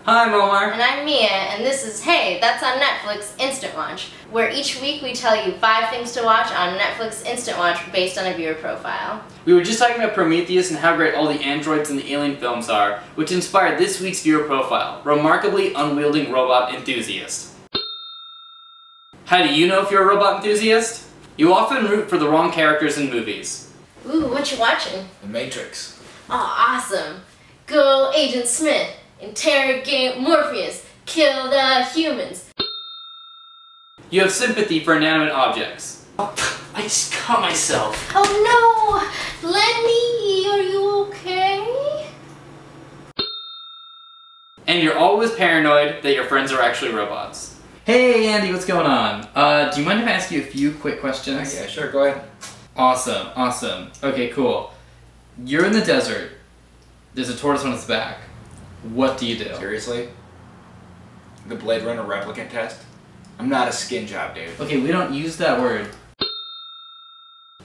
Hi, I'm Omar. And I'm Mia, and this is Hey, That's on Netflix Instant Watch, where each week we tell you 5 things to watch on Netflix Instant Watch based on a viewer profile. We were just talking about Prometheus and how great all the androids and the alien films are, which inspired this week's viewer profile, Remarkably Unweilding Robot Enthusiasts. How do you know if you're a robot enthusiast? You often root for the wrong characters in movies. Ooh, what you watching? The Matrix. Oh, awesome. Go Agent Smith. Interrogate Morpheus. Kill the humans. You have sympathy for inanimate objects. I just cut myself. Oh no! Lenny, are you okay? And you're always paranoid that your friends are actually robots. Hey Andy, what's going on? Do you mind if I ask you a few quick questions? Yeah, sure, go ahead. Awesome, awesome. Okay, cool. You're in the desert. There's a tortoise on its back. What do you do? Seriously? The Blade Runner replicant test? I'm not a skin job, dude. Okay, we don't use that word.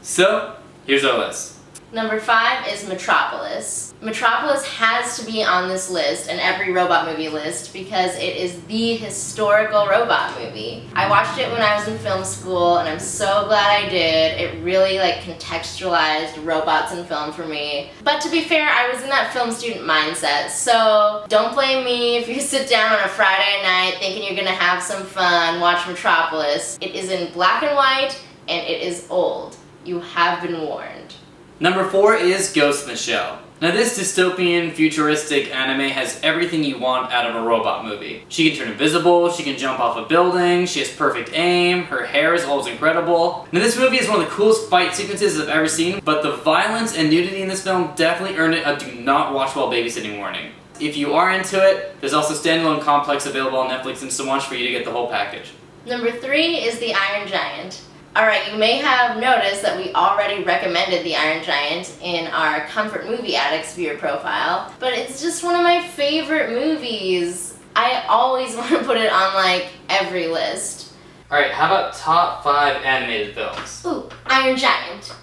So, here's our list. Number 5 is Metropolis. Metropolis has to be on this list and every robot movie list because it is the historical robot movie. I watched it when I was in film school and I'm so glad I did. It really contextualized robots in film for me. But to be fair, I was in that film student mindset, so don't blame me if you sit down on a Friday night thinking you're gonna have some fun, watch Metropolis. It is in black and white and it is old. You have been warned. Number 4 is Ghost in the Shell. Now this dystopian, futuristic anime has everything you want out of a robot movie. She can turn invisible, she can jump off a building, she has perfect aim, her hair is always incredible. Now this movie is one of the coolest fight sequences I've ever seen, but the violence and nudity in this film definitely earned it a do not watch while babysitting warning. If you are into it, there's also standalone complex available on Netflix Instant Watch for you to get the whole package. Number 3 is The Iron Giant. Alright, you may have noticed that we already recommended The Iron Giant in our Comfort Movie Addicts viewer profile, but it's just one of my favorite movies. I always want to put it on every list. Alright, how about top 5 animated films? Ooh, Iron Giant.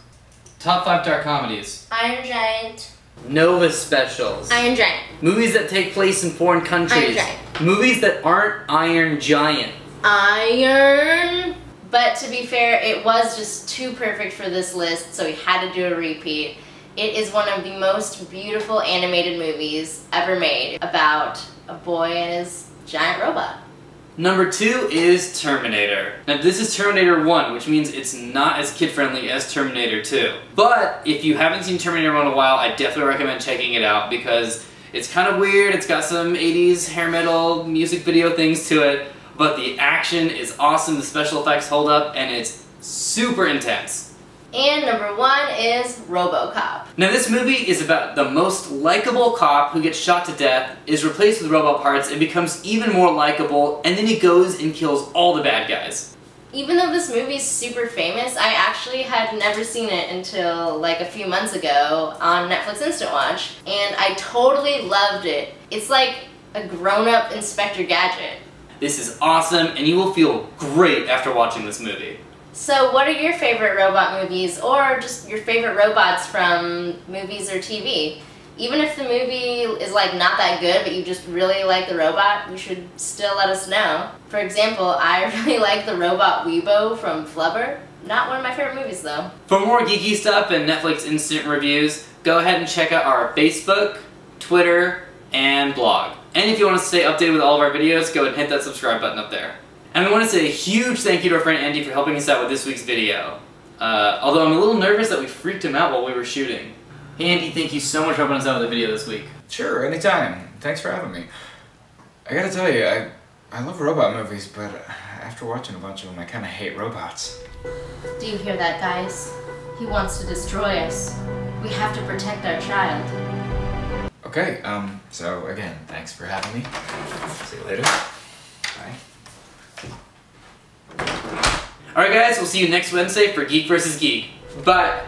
Top 5 dark comedies. Iron Giant. Nova specials. Iron Giant. Movies that take place in foreign countries. Iron Giant. Movies that aren't Iron Giant. Iron... But to be fair, it was just too perfect for this list, so we had to do a repeat. It is one of the most beautiful animated movies ever made about a boy and his giant robot. Number 2 is Terminator. Now this is Terminator 1, which means it's not as kid-friendly as Terminator 2. But if you haven't seen Terminator 1 in a while, I definitely recommend checking it out because it's kind of weird, it's got some 80s hair metal music video things to it. But the action is awesome, the special effects hold up, and it's super intense. And number 1 is RoboCop. Now this movie is about the most likable cop who gets shot to death, is replaced with robot parts, and becomes even more likable, and then he goes and kills all the bad guys. Even though this movie is super famous, I actually had never seen it until a few months ago on Netflix Instant Watch, and I totally loved it. It's like a grown-up Inspector Gadget. This is awesome, and you will feel great after watching this movie. So what are your favorite robot movies, or just your favorite robots from movies or TV? Even if the movie is not that good, but you just really like the robot, you should still let us know. For example, I really like the robot Weebo from Flubber. Not one of my favorite movies though. For more geeky stuff and Netflix instant reviews, go ahead and check out our Facebook, Twitter, and blog. And if you want to stay updated with all of our videos, go ahead and hit that subscribe button up there. And we want to say a huge thank you to our friend Andy for helping us out with this week's video. Although I'm a little nervous that we freaked him out while we were shooting. Hey Andy, thank you so much for helping us out with the video this week. Sure, anytime. Thanks for having me. I gotta tell you, I love robot movies, but after watching a bunch of them, I kinda hate robots. Do you hear that, guys? He wants to destroy us. We have to protect our child. Okay, so again, thanks for having me. See you later. Bye. Alright guys, we'll see you next Wednesday for Geek vs. Geek. Bye!